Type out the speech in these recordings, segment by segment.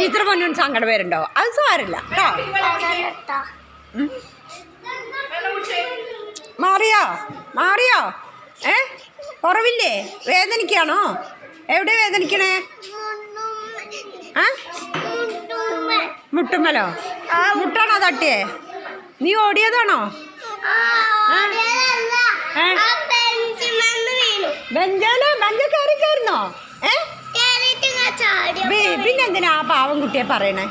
Teacher പൊന്നിന് സങ്കടം വരുന്നുണ്ടോ? അത് സാരില്ല കേട്ടോ. മാറിയോ? കുറവില്ലേ? വേദനിക്കാണോ? എവിടെ വേദനിക്കണേ? മുട്ടുമ്മലോ? മുട്ടാണോ തട്ടിയേ? നീ ഓടിയതാണോ? ബെഞ്ച് കയറിക്കായിരുന്നോ? പിന്നെന്തിനാ ആ പാവം കുട്ടിയെ പറയണേ?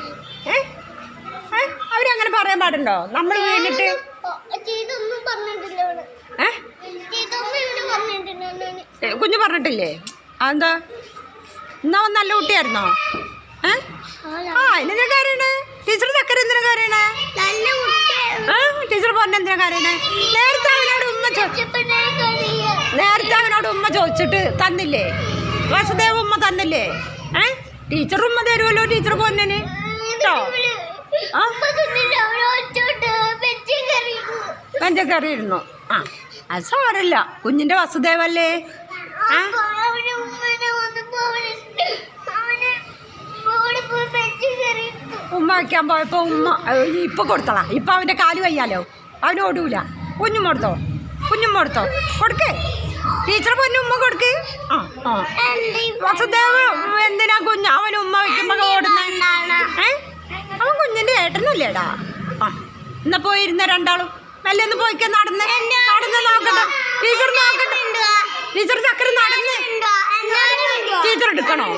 അവരങ്ങനെ പറയാൻ പാടുണ്ടോ? നമ്മൾ വീണിട്ട് കുഞ്ഞു പറഞ്ഞിട്ടില്ലേ? അതെന്താ? എന്നാ നല്ല കുട്ടിയായിരുന്നോ? എന്തിനാ കയറണേ? ടീച്ചർ ചക്കര എന്തിനാ കയറണേ? ടീച്ചർ പറഞ്ഞ എന്തിനാ കയറണേ? നേരത്തെ അവനോട് ഉമ്മ ചോദിച്ചിട്ട് തന്നില്ലേ? വസുദേവ ഉമ്മ തന്നില്ലേ? ടീച്ചർ ഉമ്മ തരുമല്ലോ ടീച്ചർ പൊന്നിന് കേട്ടോ. പഞ്ചക്കറി ഇരുന്നു. അത് സാരല്ല, കുഞ്ഞിന്റെ വസുദേവല്ലേ. ഉമ്മ വയ്ക്കാൻ പോയപ്പോ ഉമ്മ ഇപ്പൊ കൊടുത്തളാ. ഇപ്പൊ അവന്റെ കാല് വയ്യാലോ, അവന് ഓടൂല. കുഞ്ഞുമ്മ കൊടുത്തോ കൊടുക്കേ. ടീച്ചർ പൊന്നു ഉമ്മ കൊടുക്ക്. വസുദേവ് എന്തിനാ അവൻ ഉമ്മ വയ്ക്കുമ്പോ ഓടുന്നേ? അവൻ കുഞ്ഞിന്റെ ഏട്ടനല്ലേടാ. എന്നാ പോയിരുന്ന രണ്ടാളും മെല്ലെ ഒന്ന് പോയിക്ക. നടന്ന് നോക്കട്ടെ. ടീച്ചർ ചക്കര നടന്ന്. ടീച്ചർ എടുക്കണോ?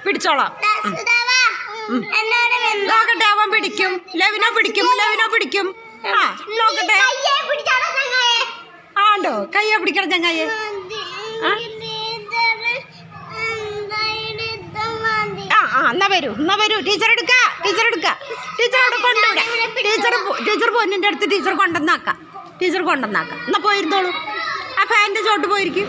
പിടിച്ചോളാം. നോക്കട്ടെ, അവൻ പിടിക്കും. ലവിനോ പിടിക്കും. നോക്കട്ടെ. ആണ്ടോ കയ്യെ പിടിക്കണം ചങ്ങായെ. എന്നാ വരൂ. ടീച്ചർ എടുക്ക. ടീച്ചറോട് കൊണ്ടുവിടാം. ടീച്ചർ പൊന്നിൻ്റെ അടുത്ത് ടീച്ചർ കൊണ്ടുവന്നാക്കാം. എന്നാ പോയിരുന്നോളൂ. ആ ഫാനിൻ്റെ ചോട്ട് പോയിരിക്കും.